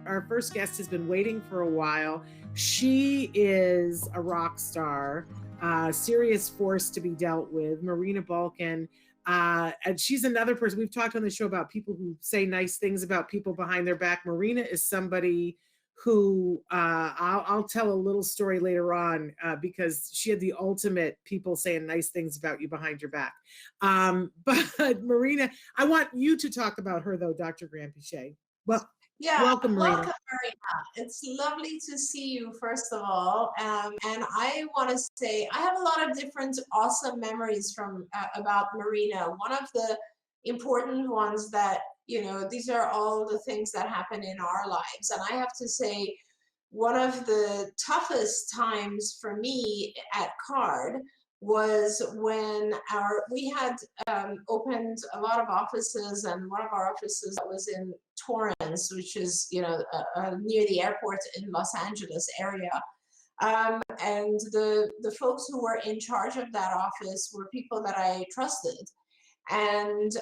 our first guest has been waiting for a while. She is a rock star, serious force to be dealt with, Marina Bulkin. And she's another person. We've talked on the show about people who say nice things about people behind their back. Marina is somebody who I'll tell a little story later on because she had the ultimate people saying nice things about you behind your back. But Marina, I want you to talk about her though, Dr. Granpeesheh. Well, yeah, welcome, Marina. Welcome, Marina. It's lovely to see you, first of all. And I want to say I have a lot of different awesome memories from about Marina. One of the important ones that, these are all the things that happen in our lives. And I have to say, one of the toughest times for me at CARD was when we had opened a lot of offices, and one of our offices was in Torrance, which is near the airport in Los Angeles area. And the folks who were in charge of that office were people that I trusted. And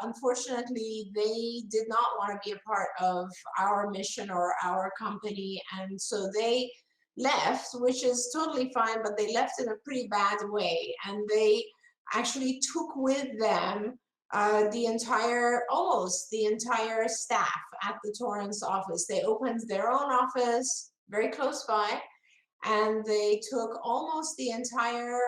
unfortunately, they did not want to be a part of our mission or our company. And so they left, which is totally fine, but they left in a pretty bad way. And they actually took with them almost the entire staff at the Torrance office. They opened their own office very close by, and they took almost the entire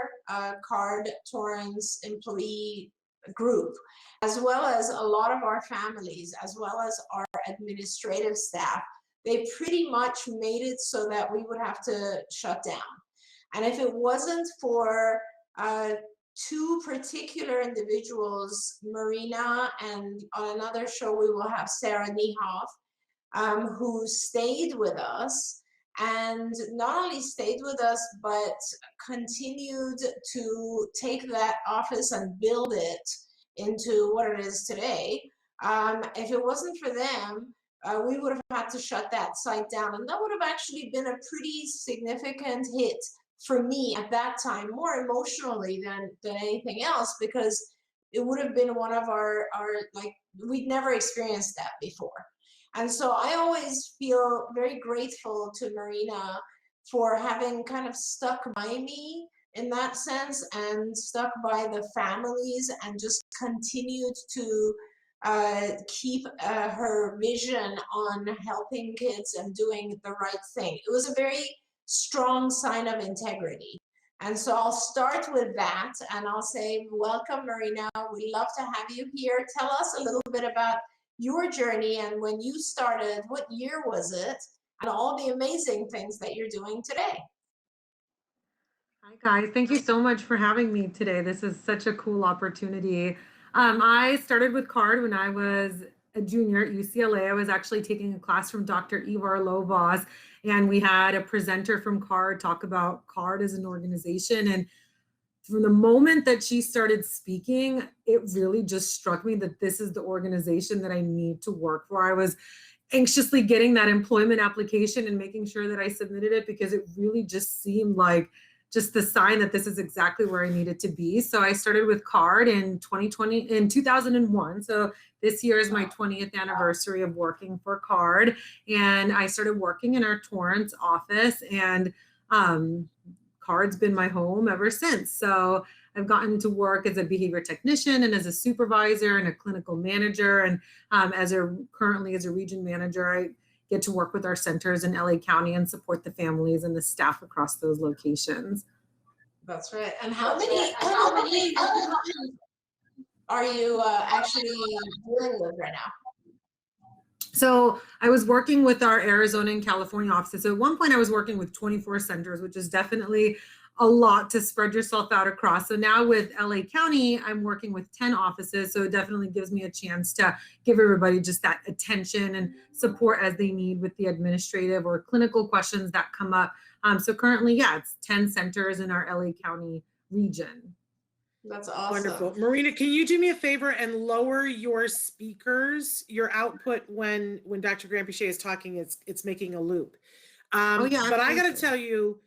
CARD Torrance employee group, as well as a lot of our families, as well as our administrative staff. They pretty much made it so that we would have to shut down. And if it wasn't for two particular individuals, Marina, and on another show we will have Sarah Niehoff, who stayed with us, and not only stayed with us, but continued to take that office and build it into what it is today. If it wasn't for them, we would have had to shut that site down. And that would have actually been a pretty significant hit for me at that time, more emotionally than anything else, because it would have been one of our we'd never experienced that before. And so I always feel very grateful to Marina for having kind of stuck by me in that sense, and stuck by the families, and just continued to keep her vision on helping kids and doing the right thing. It was a very strong sign of integrity. And so I'll start with that, and I'll say, welcome, Marina. We'd love to have you here. Tell us a little bit about your journey and when you started, what year was it, and all the amazing things that you're doing today. Hi, guys. Thank you so much for having me today. This is such a cool opportunity. I started with CARD when I was a junior at UCLA. I was actually taking a class from Dr. Ivar Lovaas, and we had a presenter from CARD talk about CARD as an organization. And from the moment that she started speaking, it really just struck me that this is the organization that I need to work for. I was anxiously getting that employment application and making sure that I submitted it, because it really just seemed like just the sign that this is exactly where I needed to be. So I started with CARD in 2001. So this year is my 20th anniversary of working for CARD. And I started working in our Torrance office, and CARD's been my home ever since. So I've gotten to work as a behavior technician and as a supervisor and a clinical manager. And currently as a region manager, I get to work with our centers in LA County and support the families and the staff across those locations. That's right. And how many are you actually dealing with right now? So I was working with our Arizona and California offices. So at one point I was working with 24 centers, which is definitely a lot to spread yourself out across. So now with LA County, I'm working with 10 offices. So it definitely gives me a chance to give everybody just that attention and support as they need with the administrative or clinical questions that come up. So currently, it's 10 centers in our LA County region. That's awesome. Wonderful. Marina, can you do me a favor and lower your speakers, your output when Dr. Granpeesheh is talking, it's making a loop. But I got to tell you,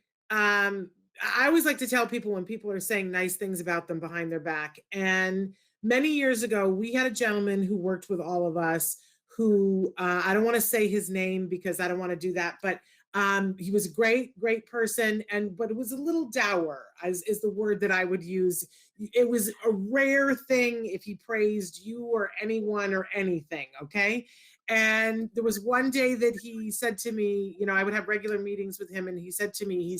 I always like to tell people when people are saying nice things about them behind their back. And many years ago, we had a gentleman who worked with all of us who I don't want to say his name because I don't want to do that, but he was a great person, but it was a little dour, is the word that I would use. It was a rare thing if he praised you or anyone or anything, okay? And there was one day that he said to me, I would have regular meetings with him, and he said to me,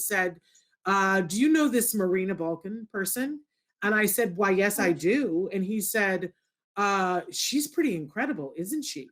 do you know this Marina Bulkin person? And I said, why, yes, I do. And he said, she's pretty incredible, isn't she?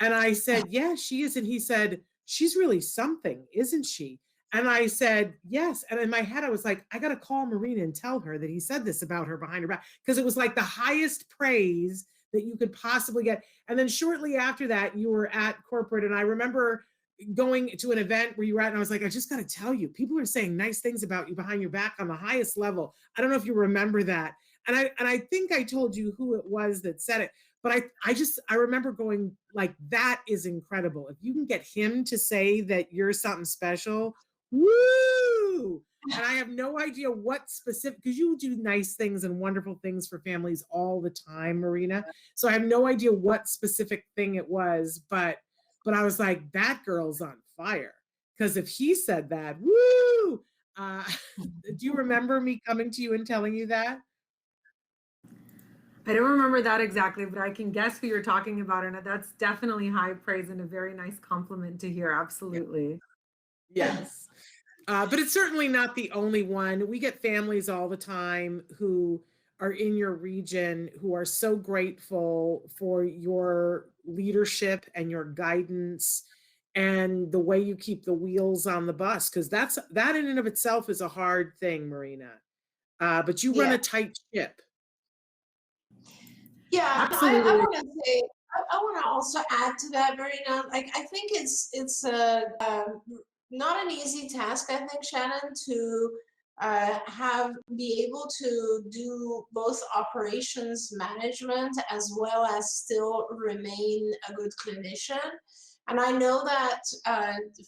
And I said, yeah, she is. And he said, she's really something, isn't she? And I said, yes. And in my head, I was like, I got to call Marina and tell her that he said this about her behind her back, because it was like the highest praise that you could possibly get. And then shortly after that, you were at corporate. And I remember going to an event where you were at, and I was like, I just got to tell you, people are saying nice things about you behind your back on the highest level. I don't know if you remember that. And I think I told you who it was that said it. But I remember going like, that is incredible. If you can get him to say that you're something special, woo! And I have no idea what specific, because you do nice things and wonderful things for families all the time, Marina. So I have no idea what specific thing it was, but I was like, that girl's on fire. Because if he said that, woo! Do you remember me coming to you and telling you that? I don't remember that exactly, but I can guess who you're talking about. And that's definitely high praise and a very nice compliment to hear. Absolutely. Yes. But it's certainly not the only one. We get families all the time who are in your region who are so grateful for your leadership and your guidance and the way you keep the wheels on the bus, because that in and of itself is a hard thing, Marina. But you run a tight ship. Yeah, absolutely. I want to say, I want to also add to that, Marina. Like, I think it's not an easy task. I think, Shannon, to be able to do both operations management as well as still remain a good clinician. And I know that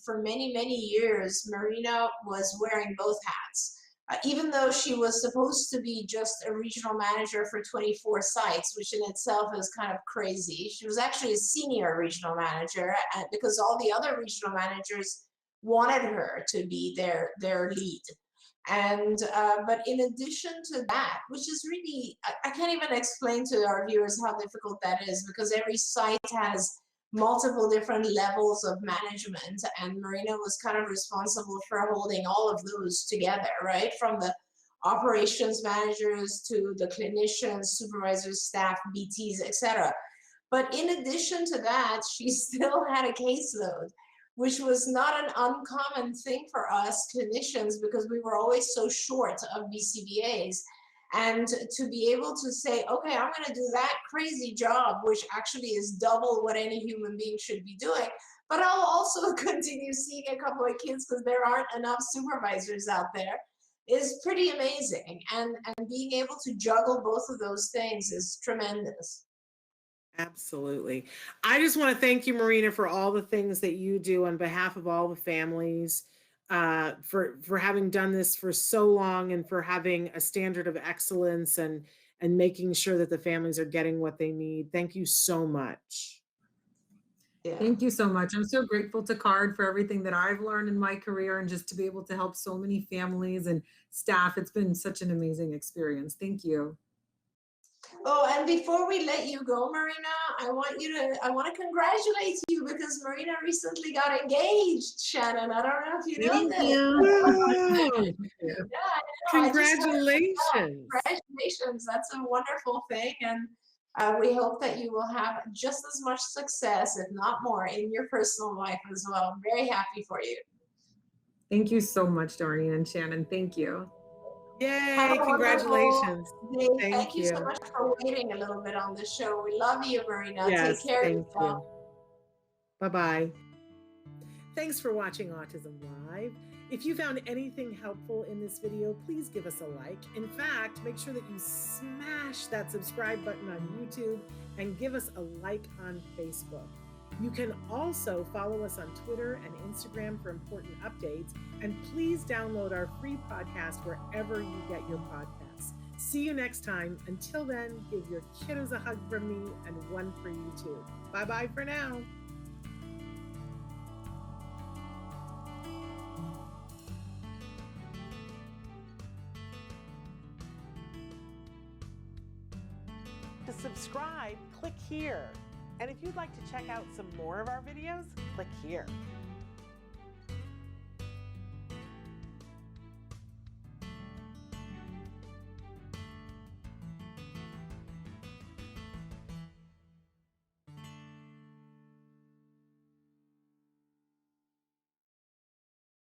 for many years, Marina was wearing both hats. Even though she was supposed to be just a regional manager for 24 sites, which in itself is kind of crazy. She was actually a senior regional manager because all the other regional managers wanted her to be their lead. And but in addition to that, which is really, I can't even explain to our viewers how difficult that is, because every site has multiple different levels of management, and Marina was kind of responsible for holding all of those together, right? From the operations managers to the clinicians, supervisors, staff, BTs, etc. But in addition to that, she still had a caseload, which was not an uncommon thing for us clinicians because we were always so short of BCBAs. And to be able to say, okay, I'm going to do that crazy job, which actually is double what any human being should be doing, but I'll also continue seeing a couple of kids because there aren't enough supervisors out there, is pretty amazing. And being able to juggle both of those things is tremendous. Absolutely. I just want to thank you, Marina, for all the things that you do on behalf of all the families, for having done this for so long and for having a standard of excellence and making sure that the families are getting what they need. Thank you so much. Yeah. Thank you so much. I'm so grateful to CARD for everything that I've learned in my career and just to be able to help so many families and staff. It's been such an amazing experience. Thank you. Oh, and before we let you go, Marina, I want to congratulate you because Marina recently got engaged, Shannon. I don't know if you know this. Yeah, congratulations. Congratulations. That's a wonderful thing. And we hope that you will have just as much success, if not more, in your personal life as well. I'm very happy for you. Thank you so much, Doreen and Shannon. Thank you. Yay, congratulations. Thank you so much for waiting a little bit on the show. We love you, Marina. Yes, take care thank of yourself. You. Bye-bye. Thanks for watching Autism Live. If you found anything helpful in this video, please give us a like. In fact, make sure that you smash that subscribe button on YouTube and give us a like on Facebook. You can also follow us on Twitter and Instagram for important updates. And please download our free podcast wherever you get your podcasts. See you next time. Until then, give your kiddos a hug from me and one for you too. Bye-bye for now. To subscribe, click here. And if you'd like to check out some more of our videos, click here.